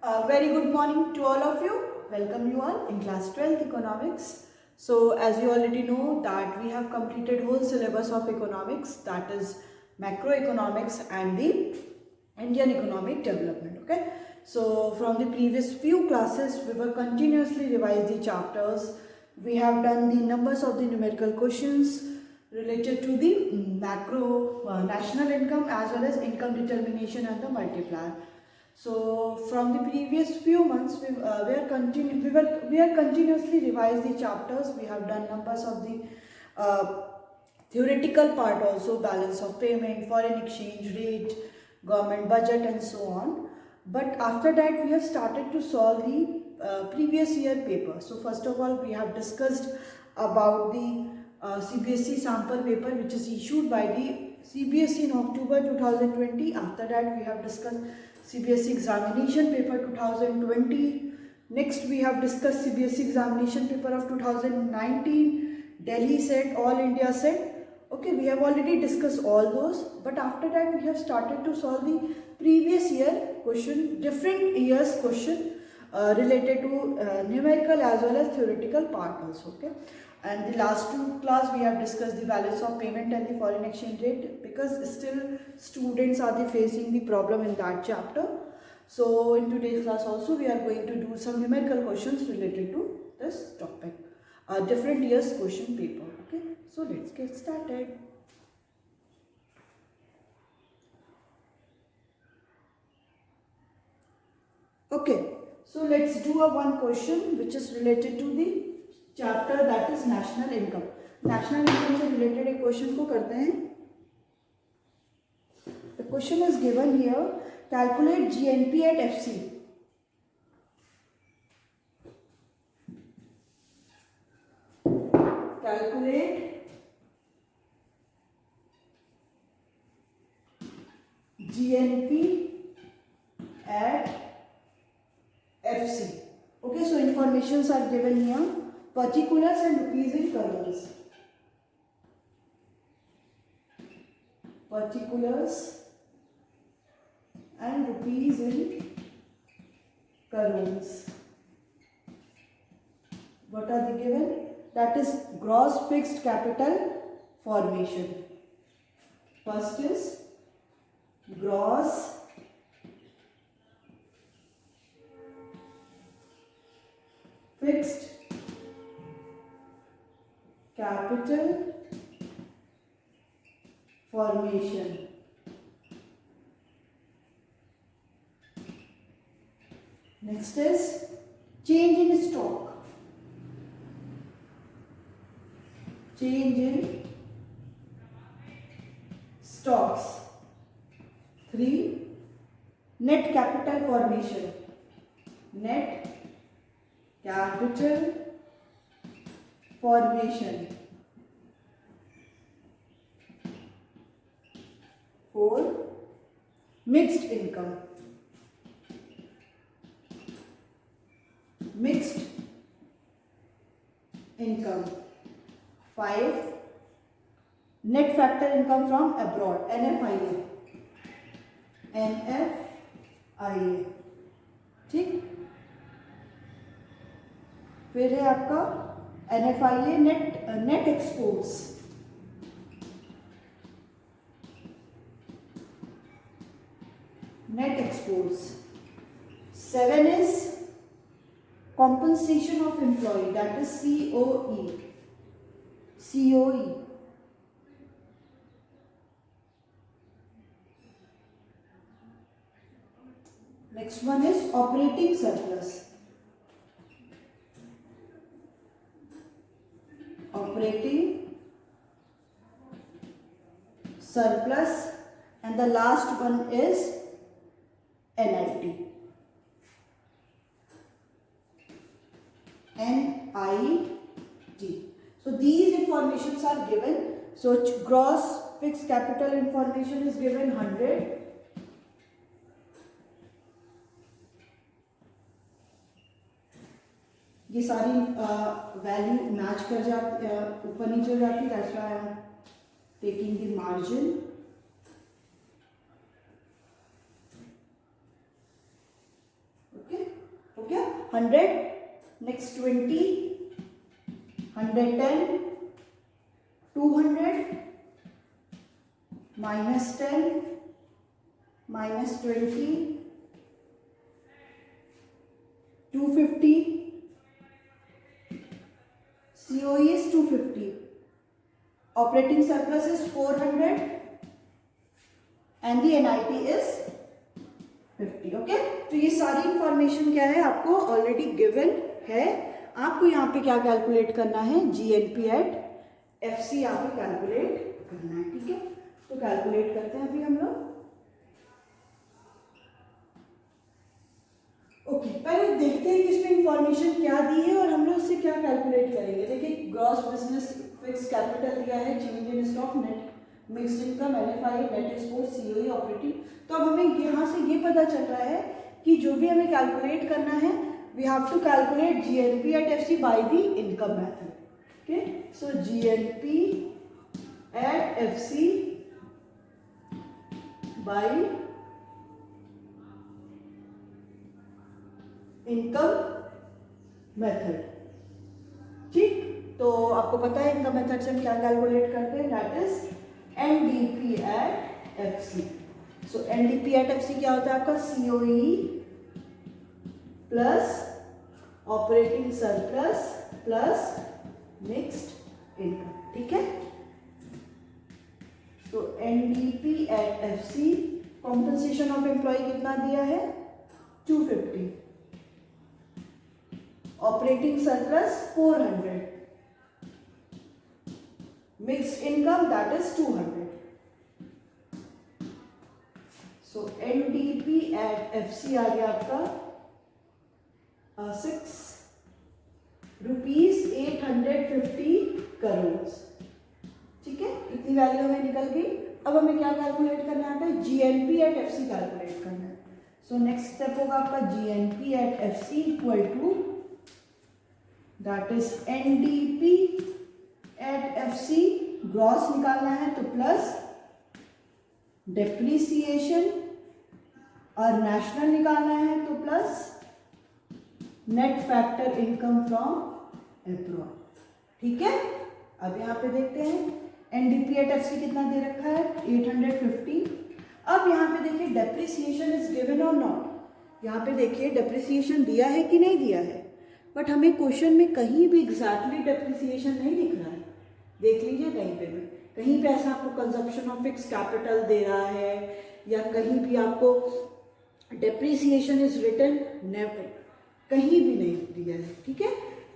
Very good morning to all of you. Welcome you all in class 12th economics. So as you already know that we have completed whole syllabus of economics, that is macroeconomics and the Indian economic development. Okay. So from the previous few classes we were continuously revise the chapters. We have done the numbers of the numerical questions related to the macro national income as well as income determination and the multiplier. So from the previous few months, we are continuously revised the chapters. We have done numbers of the theoretical part also, balance of payment, foreign exchange rate, government budget and so on. But after that we have started to solve the previous year paper. So first of all we have discussed about the CBSE sample paper which is issued by the CBSE in October 2020. After that we have discussed CBSE examination paper 2020. Next we have discussed CBSE examination paper of 2019, Delhi set, All India set. Okay, we have already discussed all those, but after that we have started to solve the previous year question, different years question related to numerical as well as theoretical part also. Okay, and the last two class we have discussed the balance of payment and the foreign exchange rate, because still students are facing the problem in that chapter. So in today's class also we are going to do some numerical questions related to this topic, different years question paper. Okay, so let's get started. Okay, so let's do a one question which is related to the chapter, that is national income. National income से related एक question को करते हैं. The question is given here. Calculate GNP at FC. Calculate GNP at FC. Okay, so informations are given here. Particulars and rupees in crores. Particulars and rupees in crores. What are they given? That is gross fixed capital formation. First is gross fixed capital formation. Next is change in stock. Change in stocks. 3. Net capital formation. Net capital formation. 4. Mixed income. Mixed income. 5. Net factor income from abroad, NFIA. NFIA. ठीक, फिर है आपका NFIA net exports. Net exports. 7 is compensation of employee, that is COE. COE. Next one is operating surplus. Operating surplus, and the last one is NIT. NIT. So these informations are given. So gross fixed capital information is given 100. ये सारी value match कर जाती, ऊपर नीचे हो जाती. That's why I am taking the margin. Okay, 100, next 20, 110, 200, minus 10, minus 20, 250, COE is 250, operating surplus is 400 and the NIT is 50. Okay, तो ये सारी इंफॉर्मेशन क्या है आपको ऑलरेडी गिवन है. आपको यहाँ पे क्या कैलकुलेट करना है, GNP एट FC यहाँ पे कैलकुलेट करना है. ठीक है, तो कैलकुलेट करते हैं अभी हम लोग. ओके, पहले देखते हैं कि इसमें इंफॉर्मेशन क्या दी है और हम लोग इससे क्या कैलकुलेट करेंगे. देखिए, ग्रॉस बिजनेस फिक्स कैपिटल दिया है, change in stock, net mixed income, NFI, net export, COE, operating. तो अब हमें यहाँ से ये पता चल रहा है कि जो भी हमें कैलकुलेट करना है, we have to calculate GNP at FC by the income method. Okay, so GNP at FC by income method. ठीक, तो आपको पता है इनकम मेथड से हम क्या कैलकुलेट करते हैं, that is NDP at FC. So NDP at FC क्या होता है आपका, COE plus operating surplus plus mixed income. ठीक है, तो NDP at FC, compensation of employ कितना दिया है, 250, operating surplus 400, mixed income that is 200. So NDP at FC आ गया आपका 6 रुपीज 850 करोड़. ठीक है, इतनी वैल्यू हमें निकल गई. अब हमें क्या कैलकुलेट करना है, GNP एट FC कैलकुलेट करना है. सो नेक्स्ट स्टेप होगा आपका GNP at FC equal to that is NDP at FC, gross निकालना है तो प्लस डेप्रीसिएशन, और नेशनल निकालना है तो plus net factor income from abroad. ठीक है, अब यहाँ पे देखते हैं NDP एट FC कितना दे रखा है, 850. अब यहाँ पे देखिए डेप्रीसिएशन इज गिवन और नॉट. यहाँ पे देखिए डेप्रीसिएशन दिया है कि नहीं दिया है, बट हमें क्वेश्चन में कहीं भी एग्जैक्टली डेप्रीसिएशन नहीं दिख रहा है. देख लीजिए कहीं पे ऐसा आपको कंजप्शन ऑफ फिक्स कैपिटल दे रहा है, या कहीं भी आपको डेप्रीसिएशन इज रिटन, नेवर, कहीं भी नहीं दिया है. ठीक है,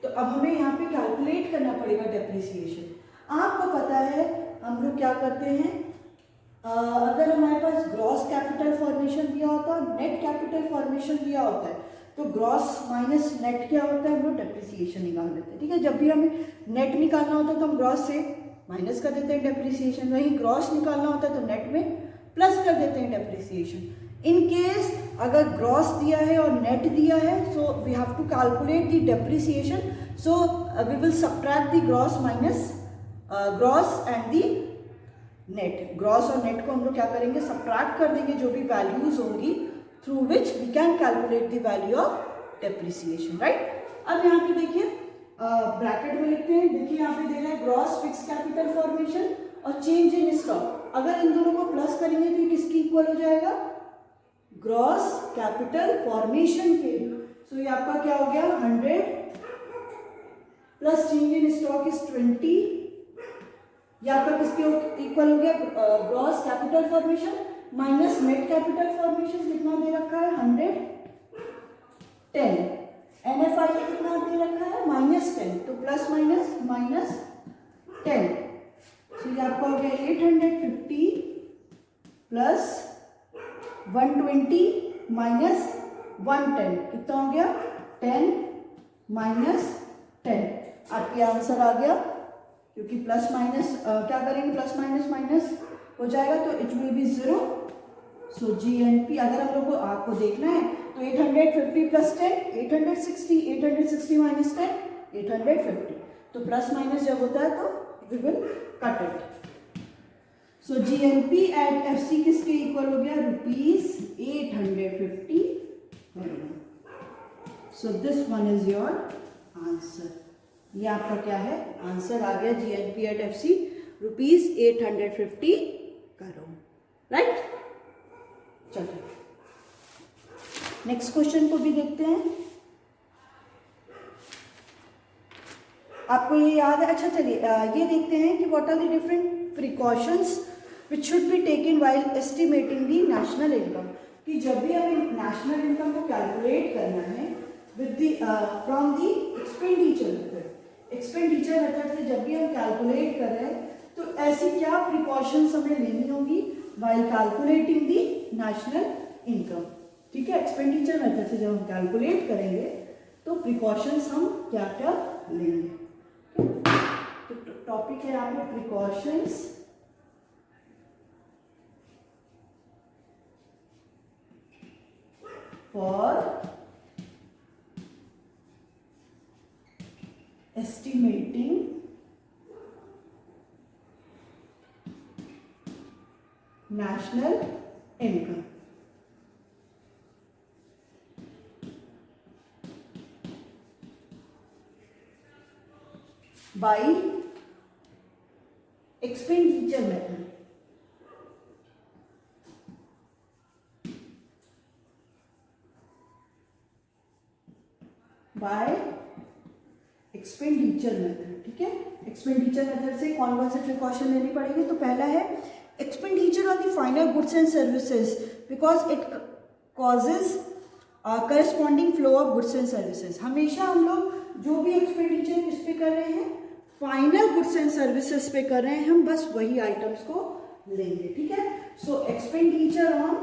तो अब हमें यहाँ पे कैलकुलेट करना पड़ेगा डेप्रीसिएशन. आपको पता है हम लोग क्या करते हैं, अगर हमारे पास ग्रॉस कैपिटल फॉर्मेशन दिया होता है, नेट कैपिटल फॉर्मेशन दिया होता है, तो ग्रॉस माइनस नेट क्या होता है, हम लोग डेप्रीसिएशन निकाल देते हैं. ठीक है, जब भी हमें नेट निकालना होता है तो हम ग्रॉस से माइनस कर देते हैं डेप्रीसिएशन, वहीं ग्रॉस निकालना होता है तो नेट में प्लस कर देते हैं डेप्रीसिएशन. इन केस अगर ग्रॉस दिया है और नेट दिया है, so we have to calculate the depreciation. So we will subtract the gross minus gross and the net. Gross और नेट को हम लोग क्या करेंगे, सब्ट्रैक्ट कर देंगे जो भी वैल्यूज होंगी through which we can calculate the value of depreciation, right? अब यहाँ पे देखिए ब्रैकेट में लिखते हैं. देखिए यहाँ पे दे रहा है ग्रॉस फिक्स कैपिटल फॉर्मेशन और चेंज इन स्टॉक. अगर इन दोनों को प्लस करेंगे तो ये किसकी इक्वल हो जाएगा, ग्रॉस कैपिटल फॉर्मेशन के. सो ये आपका क्या हो गया, 100 plus change in stock is 20. ये आपका किसके इक्वल हो गया, gross capital formation minus net capital formation. कितना दे रखा है, 110. NFI कितना दे रखा है, -10, तो प्लस माइनस -10. तो ये आपका हो गया 850 प्लस 120 माइनस 110. कितना हो गया, 10 माइनस 10. आपके आंसर आ गया, क्योंकि प्लस माइनस क्या करेंगे, प्लस माइनस माइनस हो जाएगा तो it will be 0. So GNP अगर हम लोग को आपको देखना है तो 850 प्लस 10 860, 860 माइनस 10 850. तो प्लस माइनस जब होता है तो we will cut it. So GNP at FC किसके इक्वल हो गया, ₹850. So this one is your answer. ये आपका क्या है, आंसर आ गया GNPAT-FC ₹850 करोड़, राइट। चलिए नेक्स्ट क्वेश्चन को भी देखते हैं। आपको ये याद है? अच्छा चलिए ये देखते हैं कि what are the different precautions which should be taken while estimating the national income. कि जब भी हमें नेशनल इनकम को कैलकुलेट करना है with the from the expenditure method, expenditure method से जब भी हम कैलकुलेट कर रहे हैं तो ऐसी क्या प्रिकॉशंस हमें लेनी होगी while calculating the national income. ठीक है, एक्सपेंडिचर मेथड से जब हम कैलकुलेट करेंगे तो प्रिकॉशंस हम क्या क्या लेंगे। तो टॉपिक है आपके precautions for estimating national income. by expenditure method, by expenditure method। ठीक है, एक्सपेंडिचर मेथड से कौन से प्रिकॉशन लेनी पड़ेगी? तो पहला है expenditure on the final goods and services because it causes corresponding flow of goods and services. हमेशा हम लोग जो भी एक्सपेंडिचर किस पे कर रहे हैं, फाइनल गुड्स एंड सर्विसेज पे कर रहे हैं, हम बस वही आइटम्स को लेंगे। ठीक है, so expenditure on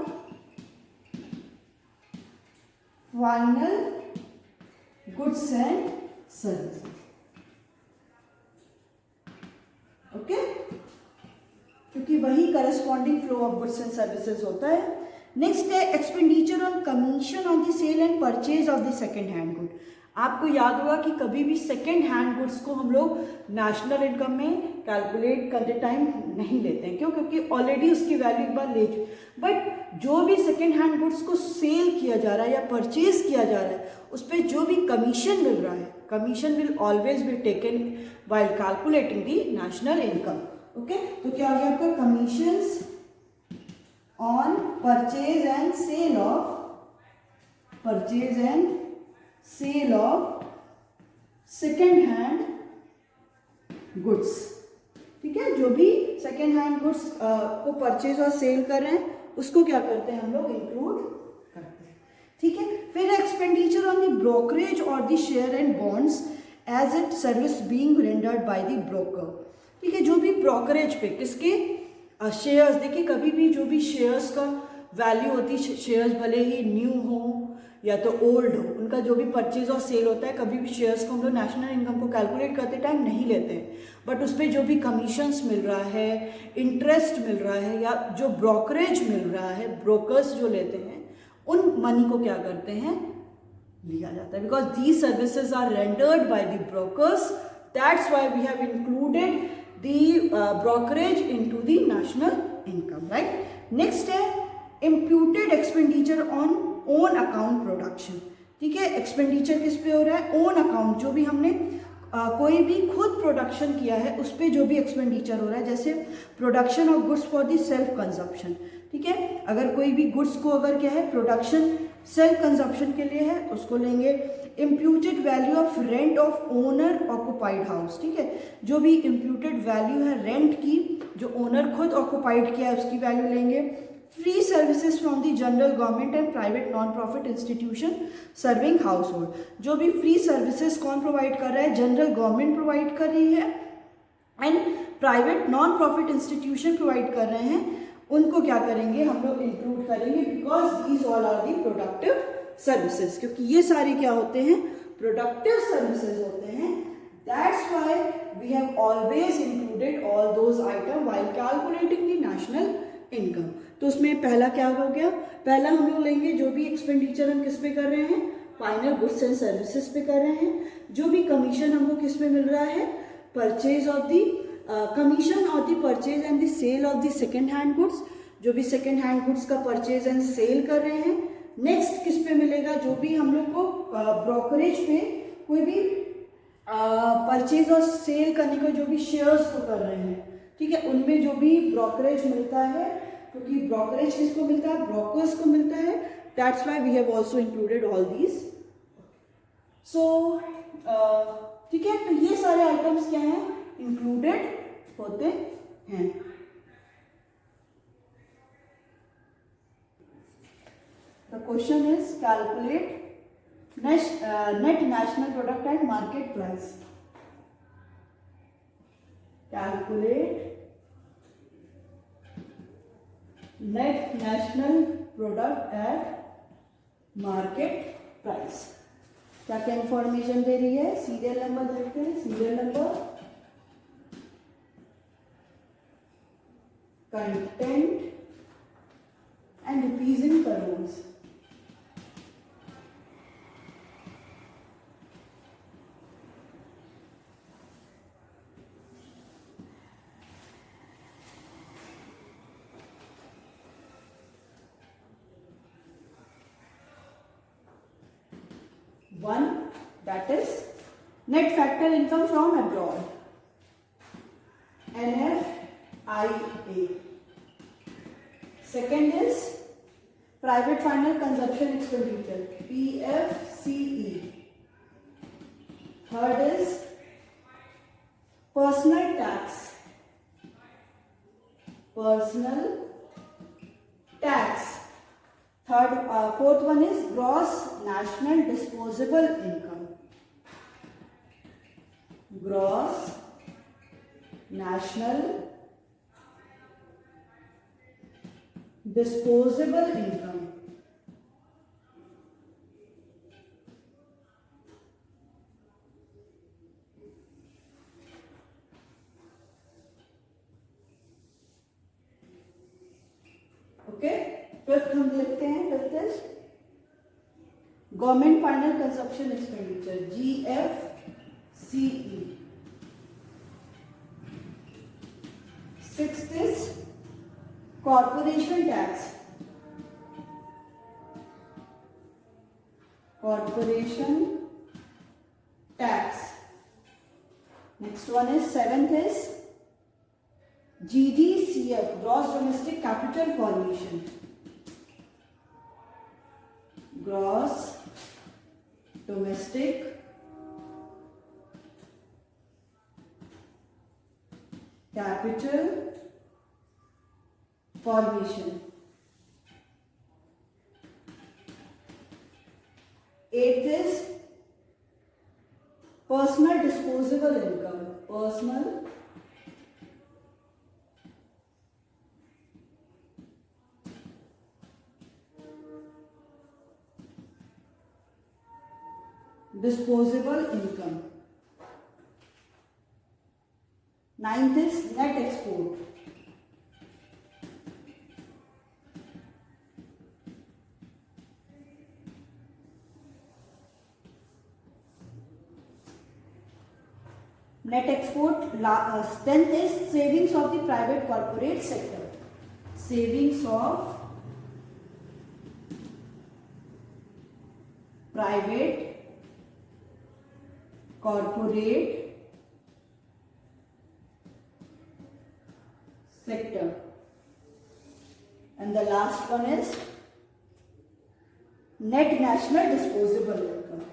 final goods and services. Okay, क्योंकि वही corresponding flow of goods and services होता है। नेक्स्ट है expenditure on commission on the sale and purchase of the second hand good. आपको याद होगा कि कभी भी सेकेंड हैंड गुड्स को हम लोग नेशनल इनकम में कैलकुलेट करते टाइम नहीं लेते हैं। क्यों? क्योंकि ऑलरेडी उसकी वैल्यू एक बार ले चुके। बट जो भी सेकेंड हैंड गुड्स को सेल किया जा रहा है या परचेज किया जा रहा है उस पर जो भी कमीशन मिल रहा है, commission will always be taken while calculating the national income. Okay, तो क्या हो गया आपका commissions on purchase and sale of sale of second hand goods. ठीक है, जो भी सेकेंड हैंड गुड्स को परचेज और सेल कर रहे हैं उसको क्या करते हैं हम लोग इंक्लूड करते हैं। ठीक है, फिर एक्सपेंडिचर ऑन द ब्रोकरेज और the share and bonds as it service being rendered by the broker. ठीक है, जो भी ब्रोकरेज पे किसके शेयर्स, देखिए कभी भी जो भी शेयर्स का वैल्यू होती है, शेयर्स भले ही न्यू हो या तो ओल्ड हो, उनका जो भी परचेज और सेल होता है, कभी भी शेयर्स को हम लोग नेशनल इनकम को कैलकुलेट करते टाइम नहीं लेते हैं। बट उस पर जो भी कमीशंस मिल रहा है, इंटरेस्ट मिल रहा है या जो ब्रोकरेज मिल रहा है, ब्रोकर्स जो लेते हैं, उन मनी को क्या करते हैं, लिया जाता है। Because these services are rendered by the brokers, that's why we have included the brokerage into the national income, right. Next है imputed expenditure on own account production. ठीक है, एक्सपेंडिचर किस पे हो रहा है, ओन अकाउंट, जो भी हमने कोई भी खुद प्रोडक्शन किया है उस पर जो भी एक्सपेंडिचर हो रहा है, जैसे production of goods for the self consumption. ठीक है, अगर कोई भी गुड्स को अगर क्या है प्रोडक्शन सेल्फ कंजप्शन के लिए है उसको लेंगे। Imputed value of rent of owner occupied house. ठीक है, जो भी इम्प्यूटेड वैल्यू है रेंट की, जो ओनर खुद ऑक्युपाइड किया है उसकी वैल्यू लेंगे। Free services from the general government and private non profit institution serving house hold. जो भी फ्री सर्विसेज कौन प्रोवाइड कर रहा है, जनरल गवर्नमेंट प्रोवाइड कर रही है and private non profit institution provide कर रहे हैं, उनको क्या करेंगे हम लोग इंक्लूड करेंगे। Because these all are the productive services, क्योंकि ये सारे क्या होते हैं, प्रोडक्टिव सर्विसेज होते हैं। That's why we have always included all those item while calculating the national income. तो उसमें पहला क्या हो गया, पहला हम लोग लेंगे जो भी एक्सपेंडिचर हम किस पे कर रहे हैं, फाइनल गुड्स एंड सर्विसेज पे कर रहे हैं। जो भी कमीशन हमको किस पे मिल रहा है, purchase of the commission of the purchase and the sale of the second hand goods. जो भी सेकेंड हैंड गुड्स का परचेज एंड सेल कर रहे हैं नेक्स्ट किस पे मिलेगा, जो भी हम लोग को ब्रोकरेज पे कोई भी परचेज और सेल करने को जो भी शेयर्स को कर रहे हैं, ठीक है, उनमें जो भी ब्रोकरेज मिलता है, क्योंकि ब्रोकरेज किसको मिलता है, ब्रोकर्स को मिलता है, that's why we have also included all these. So ठीक है, तो ये सारे आइटम्स क्या हैं, इंक्लूडेड होते हैं। The question is calculate net national product at market price. Calculate net national product at market price. क्या क्या इंफॉर्मेशन दे रही है, सीरियल नंबर देखते हैं, serial number, content and rupees in crore. One, that is net factor income from abroad, NFIA. Second is private final consumption expenditure, PFCE. Third is personal tax, fourth one is gross national disposable income, gross national disposable income. Okay, fifth हम देखते हैं, fifth is government final consumption expenditure, GFCE. Sixth is corporation tax, Next one is seventh is GDCF, gross domestic capital formation, gross domestic capital formation. Eighth is personal disposable income, disposable income. Ninth is net export, net export. 10th is savings of the private corporate sector, savings of private corporate sector. And the last one is net national disposable income,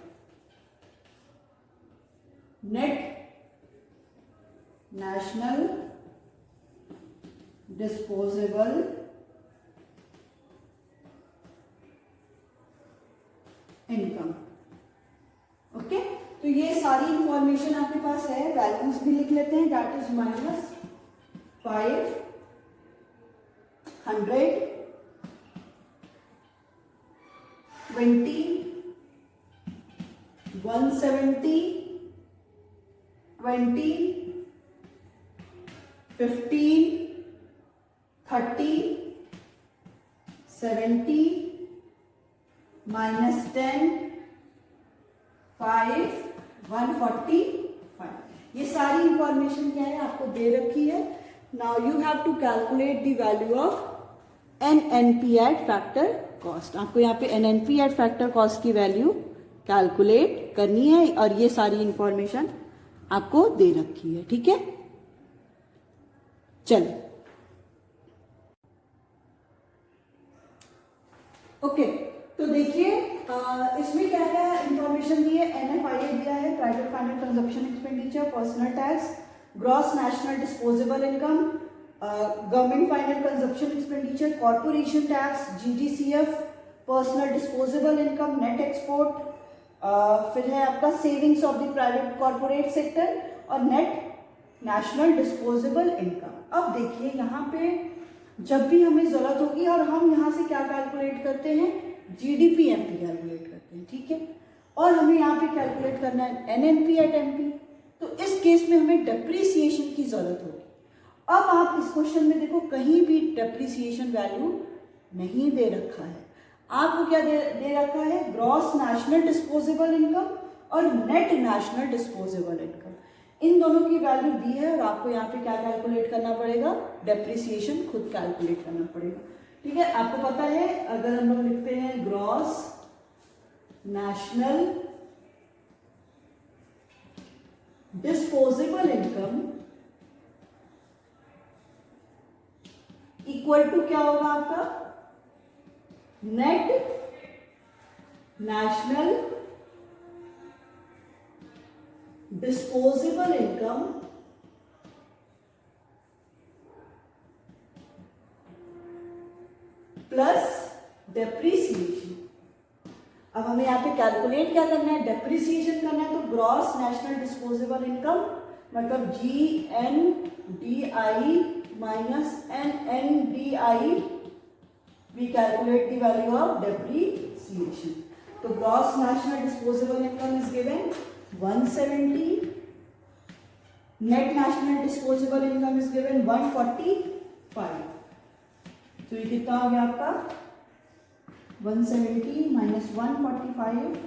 net national disposable income. Okay, तो ये सारी information आपके पास है, values भी लिख लेते हैं, that is -500, 20, 170, 20, 15, 30, 70, -10, 5, 145. ये सारी इंफॉर्मेशन क्या है आपको दे रखी है. Now you have to calculate the value of NNP at factor cost. आपको यहाँ पे NNP एट फैक्टर कॉस्ट की वैल्यू कैलकुलेट करनी है और ये सारी इंफॉर्मेशन आपको दे रखी है, ठीक है। चलिए ओके, तो देखिए इसमें क्या क्या इंफॉर्मेशन दी है। NFIA दिया है, private final consumption expenditure, personal tax, gross national disposable income, government final consumption expenditure, corporation tax, GDCF, personal disposable income, net export, फिर है आपका savings of the private corporate sector और नेट नेशनल डिस्पोजेबल इनकम। अब देखिए यहाँ पे जब भी हमें जरूरत होगी और हम यहाँ से क्या कैलकुलेट करते हैं, GDP MP कैलकुलेट करते हैं, ठीक है। और हमें यहाँ पे कैलकुलेट करना है NNP एट MP, तो इस केस में हमें डेप्रीसिएशन की जरूरत होगी। अब आप इस क्वेश्चन में देखो कहीं भी डेप्रीसिएशन वैल्यू नहीं दे रखा है, आपको क्या दे रखा है, ग्रॉस नेशनल डिस्पोजेबल इनकम और नेट नेशनल डिस्पोजेबल इनकम, इन दोनों की वैल्यू दी है और आपको यहाँ पे क्या कैलकुलेट करना पड़ेगा, डेप्रीसिएशन खुद कैलकुलेट करना पड़ेगा, ठीक है। आपको पता है अगर हम लोग लिखते हैं gross national disposable income equal to क्या होगा आपका, net national disposable income plus depreciation. अब हमें यहाँ पे कैलकुलेट क्या करना है, डेप्रीसिएशन करना है, तो ग्रॉस नेशनल डिस्पोजेबल इनकम मतलब GNDI minus NNDI, we calculate the value of depreciation. तो gross national disposable income is given 170, net national disposable income is given 145। तो ये कितना हो गया आपका 170 माइनस 145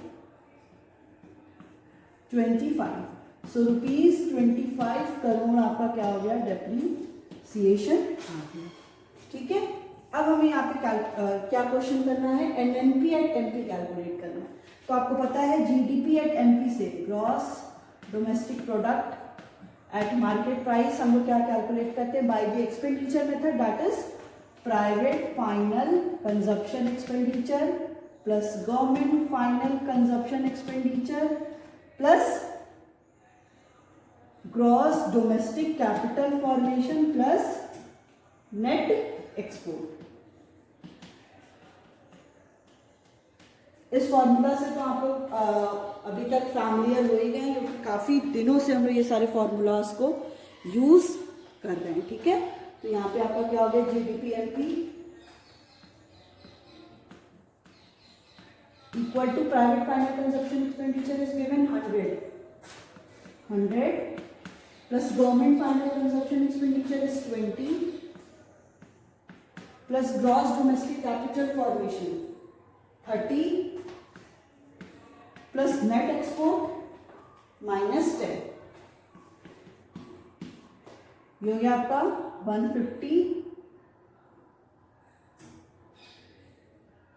25। सो ₹25 करोड़ आपका क्या हो गया, डेप्रीसिएशन आ गया, ठीक है। अब हमें यहाँ पे क्या क्वेश्चन करना है, NNP एट MP कैलकुलेट करना है। तो आपको पता है GDP एट MP से gross domestic product at market price हम लोग क्या कैलकुलेट करते हैं, by the expenditure method, that is private final consumption expenditure plus government final consumption expenditure plus gross domestic capital formation plus net export. इस formula से तो आप लोग अभी तक फैमिलियर हो ही गए हैं, क्योंकि काफ़ी दिनों से हम लोग ये सारे फॉर्मूलाज को यूज़ कर रहे हैं, ठीक है। तो यहाँ पे आपका क्या हो गया, GDP MP equal to private final consumption expenditure is given 100 plus government final consumption expenditure is 20 plus gross domestic capital formation 30 plus net export minus 10, ये हो गया आपका 150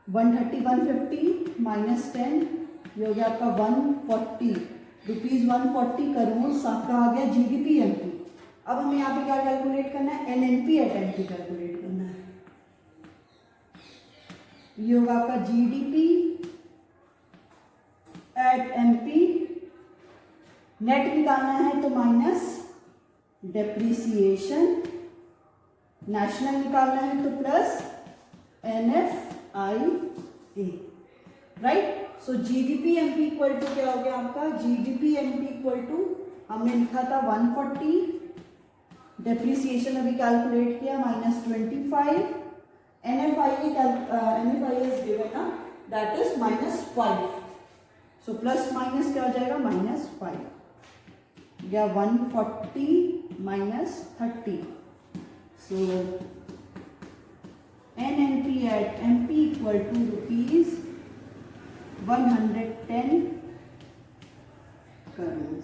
150 माइनस 10, ये हो गया आपका 140 रुपीज 140 करोड़ आपका आ गया GDP MP। अब हमें यहाँ पे क्या कैलकुलेट करना है, NNP एट MP कैलकुलेट करना है। ये होगा आपका GDP एट MP, नेट निकालना है तो माइनस डेप्रीसिएशन, नेशनल निकालना है तो plus NFIA, right. So GDP MP equal to क्या हो गया आपका, GDP MP इक्वल टू हमने लिखा था 140, डेप्रीसिएशन अभी कैलकुलेट किया माइनस 25, NFIA इज गिवन ना, that is -5। So plus minus क्या हो जाएगा, -5 या 140 minus 30। So NNP at MP equal to rupees 110 crore.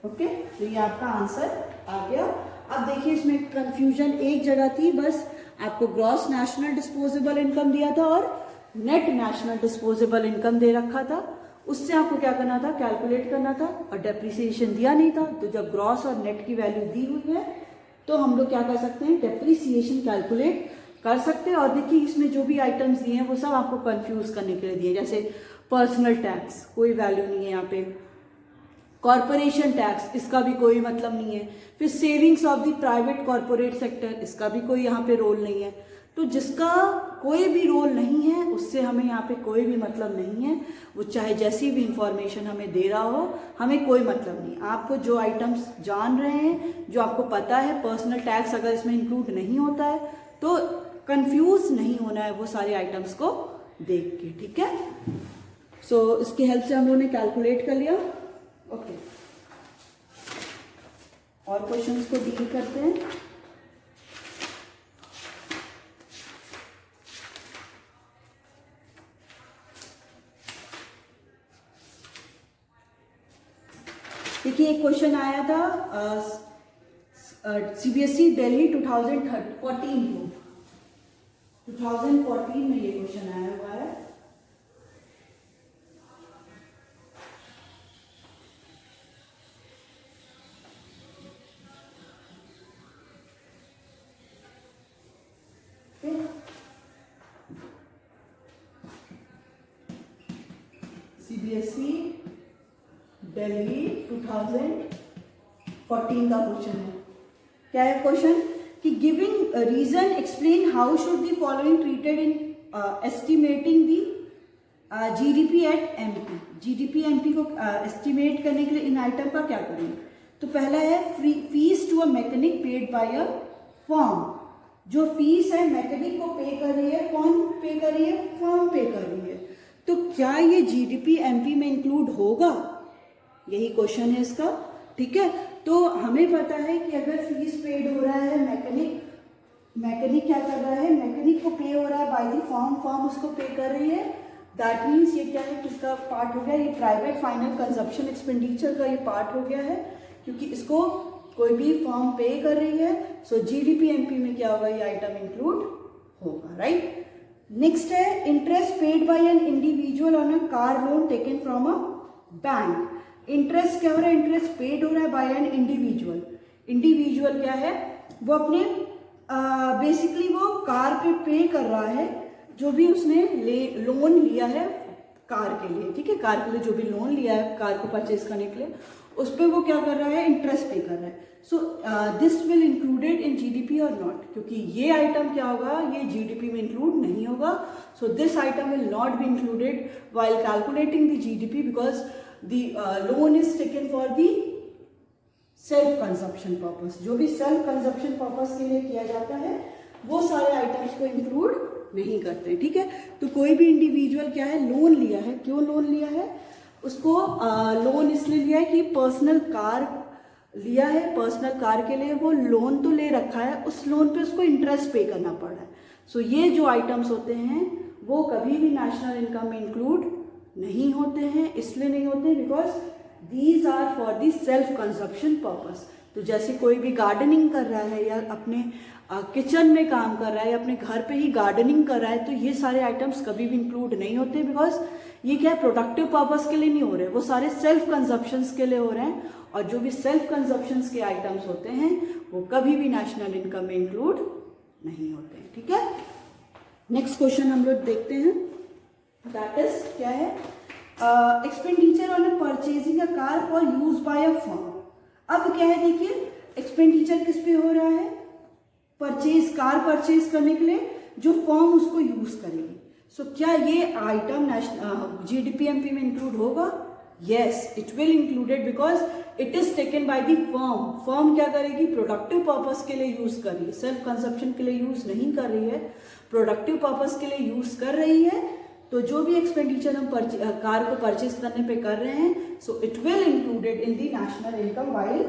Okay, तो ये आपका आंसर आ गया। अब देखिए इसमें कंफ्यूजन एक जगह थी बस, आपको ग्रॉस नेशनल डिस्पोजेबल इनकम दिया था और नेट नेशनल डिस्पोजेबल इनकम दे रखा था। उससे आपको क्या करना था, कैलकुलेट करना था, और डेप्रिसिएशन दिया नहीं था। तो जब ग्रॉस और नेट की वैल्यू दी हुई है तो हम लोग क्या कर सकते हैं, डेप्रिसिएशन कैलकुलेट कर सकते हैं। और देखिए इसमें जो भी आइटम्स दिए हैं वो सब आपको कंफ्यूज करने के लिए दिए, जैसे पर्सनल टैक्स कोई वैल्यू नहीं है यहाँ पे, कॉरपोरेशन टैक्स इसका भी कोई मतलब नहीं है, फिर savings of the private corporate sector इसका भी कोई यहाँ पे रोल नहीं है। तो जिसका कोई भी रोल नहीं है उससे हमें यहाँ पे कोई भी मतलब नहीं है, वो चाहे जैसी भी इंफॉर्मेशन हमें दे रहा हो, हमें कोई मतलब नहीं। आपको जो आइटम्स जान रहे हैं, जो आपको पता है, पर्सनल टैक्स अगर इसमें इंक्लूड नहीं होता है तो कंफ्यूज नहीं होना है वो सारे आइटम्स को देख के, ठीक है। सो इसकी हेल्प से हम लोगों ने कैलकुलेट कर लिया। ओके, और क्वेश्चंस को डील करते हैं। देखिए एक क्वेश्चन आया था सीबीएसई दिल्ली 2014 में ये क्वेश्चन आया हुआ है। सीबीएसई दिल्ली 2014 का क्वेश्चन है। क्या है क्वेश्चन कि giving reason explain how should the following treated in estimating the GDP at MP. GDP MP को एस्टिमेट करने के लिए इन आइटम का क्या करेंगे। तो पहला है fees to a mechanic paid by a firm. जो फीस है मैकेनिक को पे कर रही है, कौन पे कर रही है, फर्म पे कर रही है। तो क्या ये जीडीपी एमपी में इंक्लूड होगा, यही क्वेश्चन है इसका, ठीक है। तो हमें पता है कि अगर फीस पेड हो रहा है, मैकेनिक क्या कर रहा है, मैकेनिक को पे हो रहा है बाय द फर्म उसको पे कर रही है। दैट मीन्स ये क्या है, किसका पार्ट हो गया, ये प्राइवेट फाइनल कंजप्शन एक्सपेंडिचर का ये पार्ट हो गया है, क्योंकि इसको कोई भी फर्म पे कर रही है। सो जीडीपी एमपी में क्या होगा, ये आइटम इंक्लूड होगा, राइट। नेक्स्ट है interest paid by an individual on a car loan taken from a bank. Interest क्या हो रहा है, इंटरेस्ट पेड हो रहा है बाय एन इंडिविजुअल। इंडिविजुअल क्या है, वो अपने बेसिकली वो कार पे कर रहा है, जो भी उसने लोन लिया है कार के लिए, ठीक है। कार के लिए जो भी लोन लिया है कार को परचेज करने के लिए, उस पर वो क्या कर रहा है, इंटरेस्ट पे कर रहा है। So this will included in GDP और नॉट, क्योंकि ये आइटम क्या होगा, ये जीडीपी में इंक्लूड नहीं होगा। So this item will not be included while calculating the GDP because the loan is taken for the self consumption purpose. जो भी सेल्फ कंजप्शन पर्पस के लिए किया जाता है वो सारे आइटम्स को इंक्लूड नहीं करते हैं, ठीक है। तो कोई भी इंडिविजुअल क्या है, लोन लिया है, क्यों लोन लिया है, उसको लोन इसलिए लिया है कि पर्सनल कार लिया है, पर्सनल कार के लिए वो लोन तो ले रखा है, उस लोन पे उसको इंटरेस्ट पे करना पड़ रहा है। सो ये जो आइटम्स होते हैं वो कभी भी नेशनल इनकम में इंक्लूड नहीं होते हैं। इसलिए नहीं होते because these are for the self consumption purpose. तो जैसे कोई भी गार्डनिंग कर रहा है या अपने किचन में काम कर रहा है या अपने घर पे ही गार्डनिंग कर रहा है, तो ये सारे आइटम्स कभी भी इंक्लूड नहीं होते बिकॉज ये क्या है, प्रोडक्टिव पर्पस के लिए नहीं हो रहे, वो सारे सेल्फ कंजप्शंस के लिए हो रहे हैं। और जो भी सेल्फ कंजप्शंस के आइटम्स होते हैं वो कभी भी नेशनल इनकम में इंक्लूड नहीं होते हैं, ठीक है। नेक्स्ट क्वेश्चन हम लोग देखते हैं, दैट इज क्या है, expenditure on purchasing a car for use by a firm. अब क्या है, देखिए एक्सपेंडिचर किस पे हो रहा है, कार परचेज करने के लिए जो फर्म उसको यूज करेगी। सो क्या ये आइटम जीडीपी एमपी में इंक्लूड होगा? Yes, it will included because it is taken by the firm. Firm क्या करेगी, प्रोडक्टिव पर्पस के लिए यूज कर रही है, सेल्फ कंजप्शन के लिए यूज नहीं कर रही है, प्रोडक्टिव पर्पस के लिए यूज कर रही है। तो जो भी एक्सपेंडिचर हम कार को परचेज करने पे कर रहे हैं, so it will included in the national income while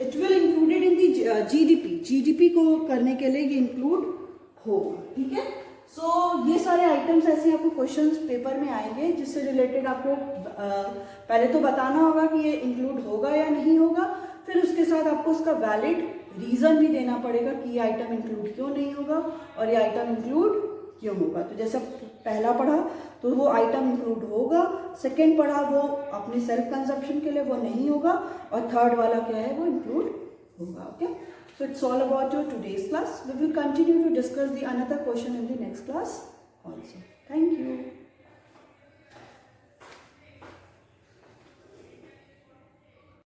it will included in the GDP. GDP को करने के लिए ये इंक्लूड होगा, ठीक है। सो ये सारे आइटम्स ऐसे आपको क्वेश्चंस पेपर में आएंगे जिससे रिलेटेड आपको पहले तो बताना होगा कि ये इंक्लूड होगा या नहीं होगा, फिर उसके साथ आपको उसका वैलिड रीज़न भी देना पड़ेगा कि ये आइटम इंक्लूड क्यों नहीं होगा और ये आइटम इंक्लूड क्यों होगा। तो जैसा पहला पढ़ा तो वो आइटम इंक्लूड होगा, सेकंड पढ़ा वो अपने सेल्फ कंजप्शन के लिए वो नहीं होगा, और थर्ड वाला क्या है वो इंक्लूड होगा। Okay, so it's all about your today's class. We will continue to discuss the another question in the next class also. Thank you.